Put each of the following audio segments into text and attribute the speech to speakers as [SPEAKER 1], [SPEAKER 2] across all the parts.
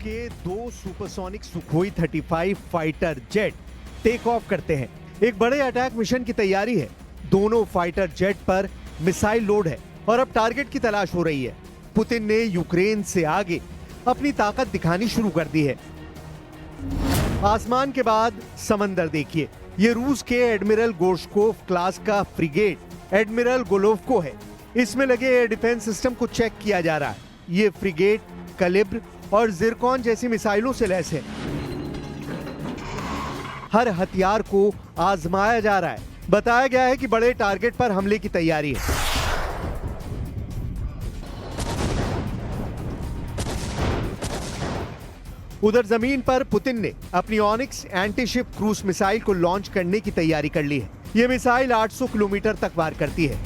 [SPEAKER 1] के दो supersonic Sukhoi 35 fighter jet take off करते हैं। एक बड़े अटैक मिशन की तैयारी है। दोनों फाइटर जेट पर मिसाइल लोड है और अब टारगेट की तलाश हो रही है। पुतिन ने यूक्रेन से आगे अपनी ताकत दिखानी शुरू कर दी है। आसमान के बाद समंदर देखिए। ये रूस के एडमिरल गोर्शकोव क्लास का फ्रिगेट एडमिरल गोलोवको है। इसमें लगे एयर डिफेंस सिस्टम को चेक किया जा रहा है। ये फ्रिगेट कलिब्र और जिरकॉन जैसी मिसाइलों से लैस है। हर हथियार को आजमाया जा रहा है। बताया गया है कि बड़े टारगेट पर हमले की तैयारी है। उधर जमीन पर पुतिन ने अपनी ऑनिक्स एंटी-शिप क्रूज मिसाइल को लॉन्च करने की तैयारी कर ली है। यह मिसाइल 800 किलोमीटर तक वार करती है।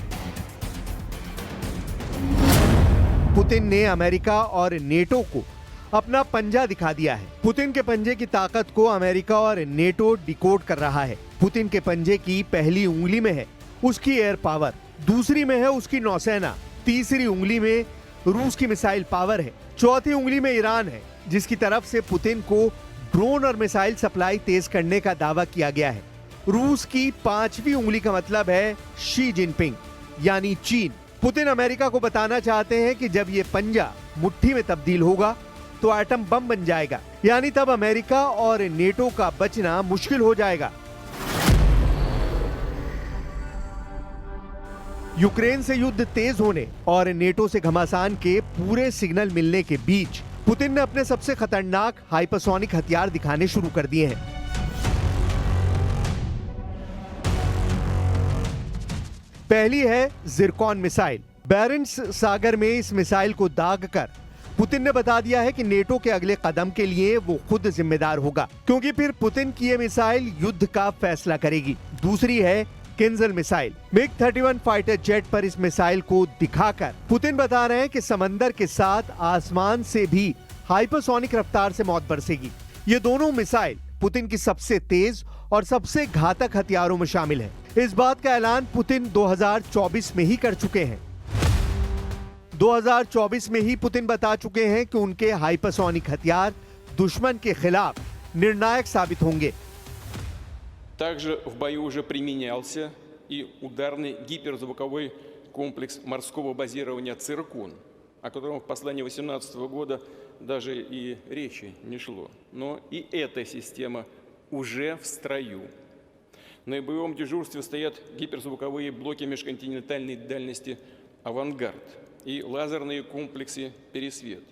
[SPEAKER 1] पुतिन ने अमेरिका और नेटो को अपना पंजा दिखा दिया है। पुतिन के पंजे की ताकत को अमेरिका और नेटो डिकोड कर रहा है। पुतिन के पंजे की पहली उंगली में है उसकी एयर पावर, दूसरी में है उसकी नौसेना, तीसरी उंगली में रूस की मिसाइल पावर है, चौथी उंगली में ईरान है जिसकी तरफ से पुतिन को ड्रोन और मिसाइल सप्लाई तेज करने का दावा किया गया है। रूस की पांचवी उंगली का मतलब है शी जिनपिंग यानी चीन। पुतिन अमेरिका को बताना चाहते हैं कि जब ये पंजा मुट्ठी में तब्दील होगा तो एटम बम बन जाएगा, यानी तब अमेरिका और नेटो का बचना मुश्किल हो जाएगा। यूक्रेन से युद्ध तेज होने और नेटो से घमासान के पूरे सिग्नल मिलने के बीच पुतिन ने अपने सबसे खतरनाक हाइपरसोनिक हथियार दिखाने शुरू कर दिए हैं। पहली है जिरकॉन मिसाइल। बैरेंट्स सागर में इस मिसाइल को दागकर पुतिन ने बता दिया है कि नेटो के अगले कदम के लिए वो खुद जिम्मेदार होगा, क्योंकि फिर पुतिन की ये मिसाइल युद्ध का फैसला करेगी। दूसरी है किंजल मिसाइल। मिग-31 फाइटर जेट पर इस मिसाइल को दिखाकर पुतिन बता रहे हैं कि समंदर के साथ आसमान से भी हाइपरसोनिक रफ्तार से मौत बरसेगी। ये दोनों मिसाइल पुतिन की सबसे तेज और सबसे घातक हथियारों में शामिल है। इस बात का ऐलान पुतिन 2024 में ही कर चुके हैं। 2024 में ही पुतिन बता चुके हैं कि उनके हाइपरसोनिक हथियार दुश्मन के खिलाफ निर्णायक साबित होंगे।
[SPEAKER 2] Также в бою уже применялся и ударный гиперзвуковой комплекс морского базирования «Циркон», о котором в послании 2018 года даже и речи не шло. Но и эта система уже в строю. На боевом дежурстве стоят гиперзвуковые блоки межконтинентальной дальности «Авангард» и лазерные комплексы «Пересвет».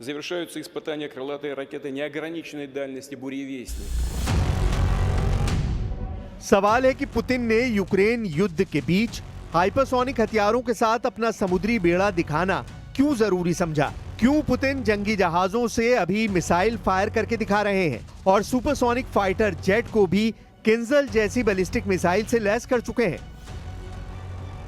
[SPEAKER 2] Завершаются испытания крылатой ракеты неограниченной дальности «Буревестник».
[SPEAKER 1] सवाल है कि पुतिन ने यूक्रेन युद्ध के बीच हाइपरसोनिक हथियारों के साथ अपना समुद्री बेड़ा दिखाना क्यों जरूरी समझा? क्यों पुतिन जंगी जहाजों से अभी मिसाइल फायर करके दिखा रहे हैं और सुपरसोनिक फाइटर जेट को भी किंजल जैसी बैलिस्टिक मिसाइल से लैस कर चुके हैं?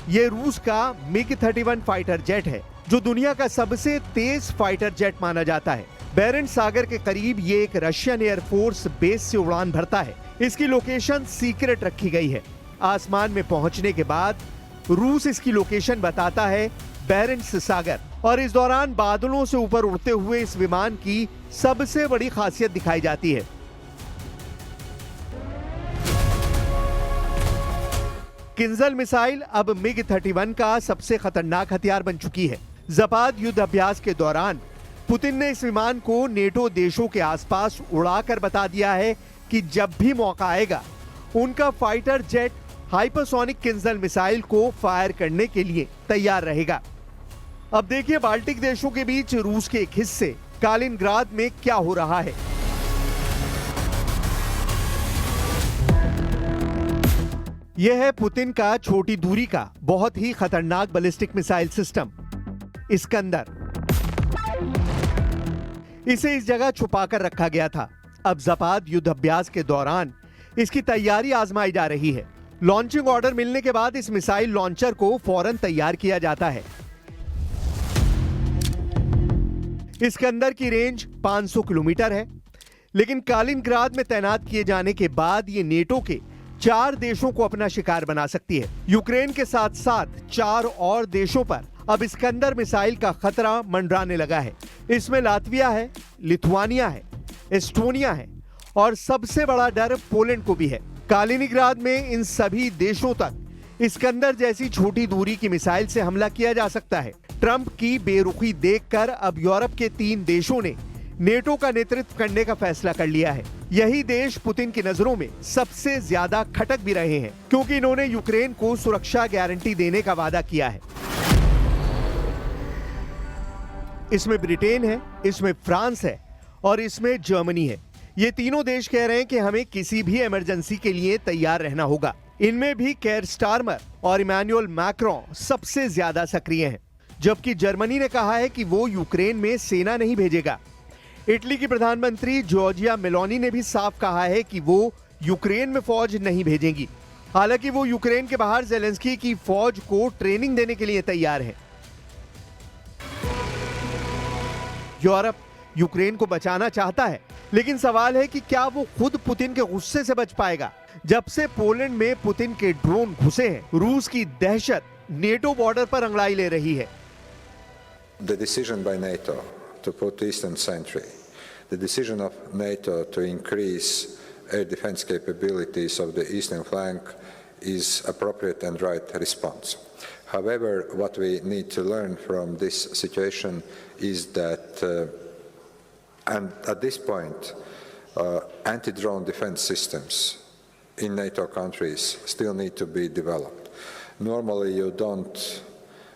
[SPEAKER 1] यह रूस का मिग-31 फाइटर जेट है जो दुनिया का सबसे तेज फाइटर जेट माना जाता है। बैरेंट्स सागर के करीब ये एक रशियन एयरफोर्स बेस से उड़ान भरता है। इसकी लोकेशन सीक्रेट रखी गई है। आसमान में पहुंचने के बाद रूस इसकी लोकेशन बताता है बैरेंट्स सागर, और इस दौरान बादलों से ऊपर उड़ते हुए इस विमान की सबसे बड़ी खासियत दिखाई जाती है। किंजल मिसाइल अब मिग-31 का सबसे खतरनाक हथियार बन चुकी है। जपाद युद्ध अभ्यास के दौरान पुतिन ने इस विमान को नेटो देशों के आसपास उड़ाकर बता दिया है कि जब भी मौका आएगा उनका fighter jet hypersonic Kinjal missile को फायर करने के लिए तैयार रहेगा। अब देखिए बाल्टिक देशों के बीच रूस के एक हिस्से कालिनग्राद में क्या हो रहा है। यह है पुतिन का छोटी दूरी का बहुत ही खतरनाक बैलिस्टिक मिसाइल सिस्टम इस्कंदर। इसे इस जगह छुपाकर रखा गया था। अब जपाद युद्ध अभ्यास के दौरान इसकी तैयारी आजमाई जा रही है। लॉन्चिंग ऑर्डर मिलने के बाद इस मिसाइल लॉन्चर को फौरन तैयार किया जाता है। इसके अंदर की रेंज 500 किलोमीटर है, लेकिन कालिनग्राद में तैनात किए जाने के बाद ये नेटो के 4 देशों को अपना शिकार बना सकती है। यूक्रेन के साथ साथ 4 और देशों पर अब इस्कंदर मिसाइल का खतरा मंडराने लगा है। इसमें लातविया है, लिथुआनिया है, एस्टोनिया है और सबसे बड़ा डर पोलैंड को भी है। कालिनिंग्राद में इन सभी देशों तक इस्कंदर जैसी छोटी दूरी की मिसाइल से हमला किया जा सकता है। ट्रंप की बेरुखी देखकर अब यूरोप के 3 देशों ने नेटो का नेतृत्व करने का फैसला कर लिया है। यही देश पुतिन की नजरों में सबसे ज्यादा खटक भी रहे हैं, क्योंकि इन्होंने यूक्रेन को सुरक्षा गारंटी देने का वादा किया है। इसमें ब्रिटेन है, इसमें फ्रांस है और इसमें जर्मनी है। ये तीनों देश कह रहे हैं कि हमें किसी भी इमरजेंसी के लिए तैयार रहना होगा। इनमें भी केयर स्टारमर और इमैनुअल मैक्रोन सबसे ज्यादा सक्रिय हैं, जबकि जर्मनी ने कहा है कि वो यूक्रेन में सेना नहीं भेजेगा। इटली की प्रधानमंत्री जॉर्जिया मेलोनी ने भी साफ कहा है कि वो यूक्रेन में फौज नहीं भेजेंगी। हालांकि वो यूक्रेन के बाहर ज़ेलेंस्की की फौज को ट्रेनिंग देने के लिए तैयार है। यूरोप यूक्रेन को बचाना चाहता है, लेकिन सवाल है कि क्या वो खुद पुतिन के गुस्से से बच पाएगा। जब से पोलैंड में पुतिन के ड्रोन घुसे हैं, रूस की दहशत नेटो बॉर्डर पर अंगड़ाई ले रही है।
[SPEAKER 3] The decision by NATO to put eastern sentry, the decision of NATO to increase air defense capabilities of the eastern flank is appropriate and right response. However, what we need to learn from this situation is that and at this point, anti-drone defense systems in NATO countries still need to be developed. Normally, you don't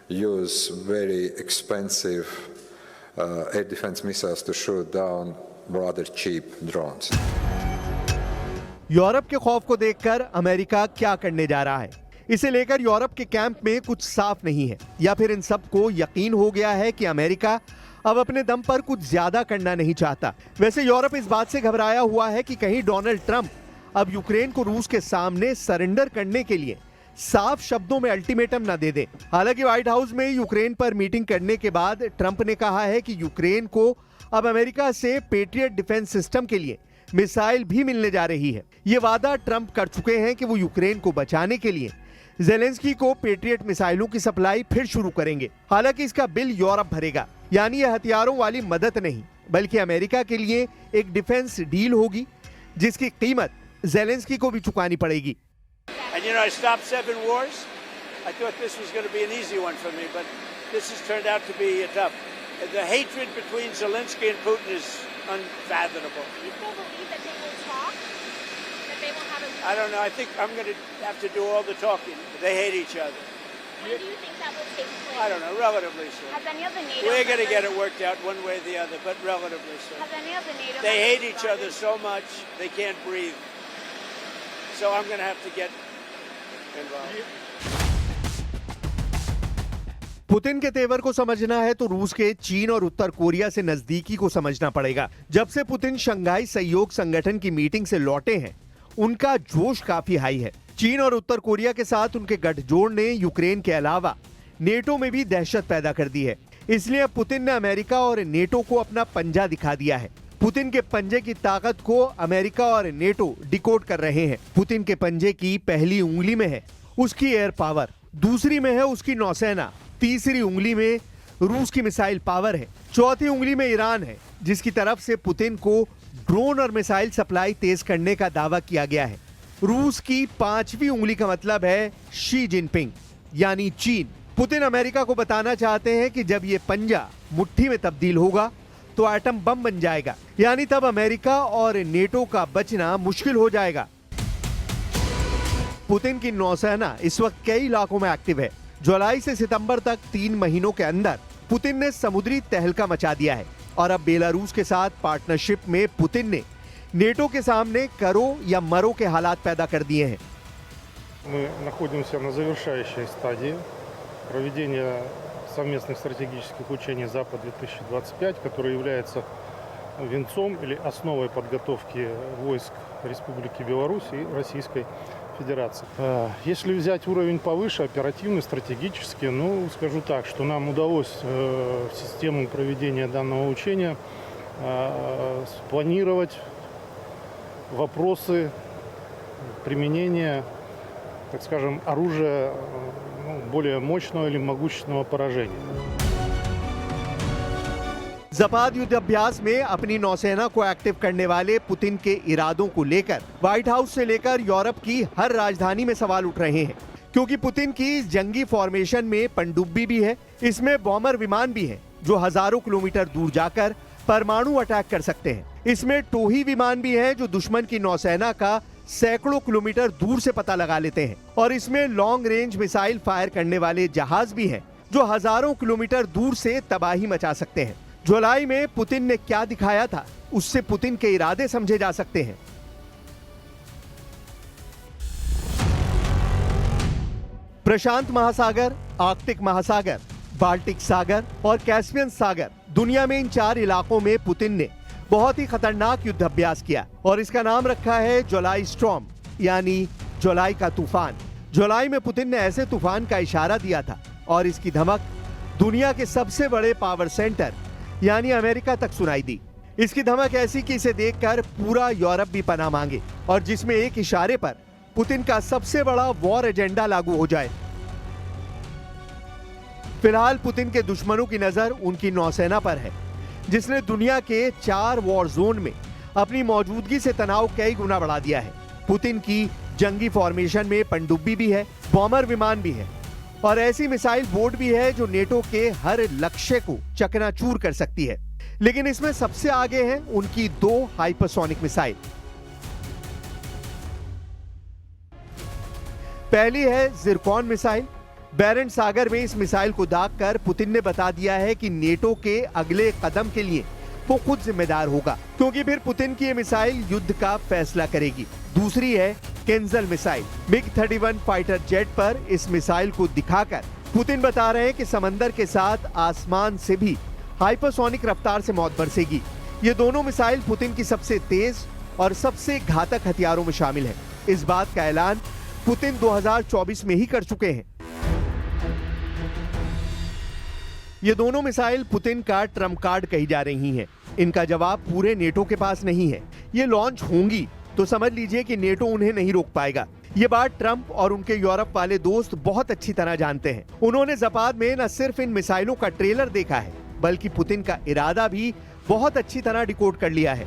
[SPEAKER 3] use very expensive air defense missiles to shoot down rather cheap drones.
[SPEAKER 1] Europe के खौफ को देखकर America क्या करने जा रहा है, इसे लेकर यूरोप के कैंप में कुछ साफ नहीं है। या फिर इन सबको यकीन हो गया है कि अमेरिका अब अपने दम पर कुछ ज्यादा करना नहीं चाहता। वैसे यूरोप इस बात से घबराया हुआ है कि कहीं डोनाल्ड ट्रंप अब यूक्रेन को रूस के सामने सरेंडर करने के लिए साफ शब्दों में अल्टीमेटम न दे दे। हालांकि व्हाइट हाउस में यूक्रेन पर मीटिंग करने के बाद ट्रंप ने कहा है कि यूक्रेन को अब अमेरिका से पेट्रियट डिफेंस सिस्टम के लिए मिसाइल भी मिलने जा रही है। ये वादा ट्रंप कर चुके हैं कि वो यूक्रेन को बचाने के लिए ज़ेलेंस्की को पेट्रियट मिसाइलों की सप्लाई फिर शुरू करेंगे। हालांकि इसका बिल यूरोप भरेगा, यानी यह हथियारों वाली मदद नहीं बल्कि अमेरिका के लिए एक डिफेंस डील होगी, जिसकी कीमत ज़ेलेंस्की को भी चुकानी पड़ेगी।
[SPEAKER 4] And you know, I stopped 7 wars. I thought this was going to be an easy one for me, but this has turned out to be tough. The hatred between Zelensky and Putin is unfathomable.
[SPEAKER 5] Do you still believe that they will talk? That they will have a...
[SPEAKER 4] I don't know. I think I'm going to have to do all the talking. They hate each other.
[SPEAKER 5] When do you think that will take place?
[SPEAKER 4] I don't know. Relatively soon.
[SPEAKER 5] Has any of the NATO
[SPEAKER 4] We're going to get it
[SPEAKER 5] members-
[SPEAKER 4] worked out one way or the other, but relatively soon.
[SPEAKER 5] Has any of the NATO
[SPEAKER 4] They hate
[SPEAKER 5] members
[SPEAKER 4] each other
[SPEAKER 5] started-
[SPEAKER 4] so much they can't breathe. So I'm going to have to get involved.
[SPEAKER 1] Putin के तेवर को समझना है तो रूस के चीन और उत्तर कोरिया से नजदीकी को समझना पड़ेगा। जब से पुतिन शंघाई सहयोग संगठन की मीटिंग से लौटे हैं, उनका जोश काफी हाई है। चीन और उत्तर कोरिया के साथ उनके गठजोड़ ने यूक्रेन के अलावा नेटो में भी दहशत पैदा कर दी है। इसलिए अब पुतिन ने अमेरिका और नेटो को अपना पंजा दिखा दिया है। पुतिन के पंजे की ताकत को अमेरिका और नेटो डिकोड कर रहे हैं। पुतिन के पंजे की पहली उंगली में है उसकी एयर पावर, दूसरी में है उसकी नौसेना, तीसरी उंगली में रूस की मिसाइल पावर है, चौथी उंगली में ईरान है, जिसकी तरफ से पुतिन को ड्रोन और मिसाइल सप्लाई तेज करने का दावा किया गया है। रूस की पांचवी उंगली का मतलब है शी जिनपिंग यानी चीन। पुतिन अमेरिका को बताना चाहते हैं कि जब ये पंजा मुट्ठी में तब्दील होगा तो एटम बम बन जाएगा, यानी तब अमेरिका और नेटो का बचना मुश्किल हो जाएगा। पुतिन की नौसेना इस वक्त कई इलाकों में एक्टिव है। जुलाई से सितंबर तक 3 महीनों के अंदर पुतिन ने समुद्री तहलका मचा दिया है और अब बेलारूस के साथ पार्टनरशिप में पुतिन ने नेटो के सामने करो या मरो के हालात पैदा कर दिए हैं।
[SPEAKER 6] Мы находимся на завершающей стадии проведения совместных стратегических учений «Запад-2025», который является венцом или основой подготовки войск Республики Беларусь и Российской Федерации. Если взять уровень повыше, оперативный, стратегический, ну, скажу так, что нам удалось в систему проведения данного учения спланировать вопросы применения, так скажем, оружия более мощного или могущественного поражения.
[SPEAKER 1] जपाद युद्ध अभ्यास में अपनी नौसेना को एक्टिव करने वाले पुतिन के इरादों को लेकर व्हाइट हाउस से लेकर यूरोप की हर राजधानी में सवाल उठ रहे हैं, क्योंकि पुतिन की इस जंगी फॉर्मेशन में पनडुब्बी भी है, इसमें बॉम्बर विमान भी है जो हजारों किलोमीटर दूर जाकर परमाणु अटैक कर सकते हैं। इसमें टोही विमान भी है जो दुश्मन की नौसेना का सैकड़ों किलोमीटर दूर से पता लगा लेते हैं, और इसमें लॉन्ग रेंज मिसाइल फायर करने वाले जहाज भी हैं जो हजारों किलोमीटर दूर से तबाही मचा सकते हैं। जुलाई में पुतिन ने क्या दिखाया था, उससे पुतिन के इरादे समझे जा सकते हैं। प्रशांत महासागर, आर्कटिक महासागर, बाल्टिक सागर और कैस्पियन सागर, दुनिया में इन 4 इलाकों में पुतिन ने बहुत ही खतरनाक युद्ध अभ्यास किया और इसका नाम रखा है जुलाई स्टॉर्म, यानी जुलाई का तूफान। जुलाई में पुतिन ने ऐसे तूफान का इशारा दिया था और इसकी धमक दुनिया के सबसे बड़े पावर सेंटर यानी अमेरिका तक सुनाई दी। इसकी धमक ऐसी कि इसे देखकर पूरा यूरोप भी पनाह मांगे और जिसमें एक इशारे पर पुतिन का सबसे बड़ा वॉर एजेंडा लागू हो जाए। फिलहाल पुतिन के दुश्मनों की नजर उनकी नौसेना पर है, जिसने दुनिया के 4 वॉर जोन में अपनी मौजूदगी से तनाव कई गुना बढ़ा दिया है। पुतिन की जंगी फॉर्मेशन में पनडुब्बी भी है, बॉम्बर विमान भी है और ऐसी मिसाइल बोट भी है जो नेटो के हर लक्ष्य को चकनाचूर कर सकती है। लेकिन इसमें सबसे आगे हैं उनकी 2 हाइपरसोनिक मिसाइल। पहली है जिरकॉन मिसाइल। बैरेंट सागर में इस मिसाइल को दागकर पुतिन ने बता दिया है कि नेटो के अगले कदम के लिए वो खुद जिम्मेदार होगा, क्योंकि फिर पुतिन की ये मिसाइल युद्ध का फैसला करेगी। दूसरी है केंजल मिसाइल। मिग 31 फाइटर जेट पर इस मिसाइल को दिखाकर पुतिन बता रहे हैं कि समंदर के साथ आसमान से भी हाइपरसोनिक रफ्तार से मौत बरसेगी। ये दोनों मिसाइल पुतिन की सबसे तेज और सबसे घातक हथियारों में शामिल है। इस बात का ऐलान पुतिन 2024 में ही कर चुके हैं। ये दोनों मिसाइल पुतिन का ट्रम्प कार्ड कही जा रही हैं। इनका जवाब पूरे नेटो के पास नहीं है। ये लॉन्च होंगी तो समझ लीजिए कि नेटो उन्हें नहीं रोक पाएगा। ये बात ट्रम्प और उनके यूरोप वाले दोस्त बहुत अच्छी तरह जानते हैं। उन्होंने जपाद में न सिर्फ इन मिसाइलों का ट्रेलर देखा है, बल्कि पुतिन का इरादा भी बहुत अच्छी तरह डिकोड कर लिया है।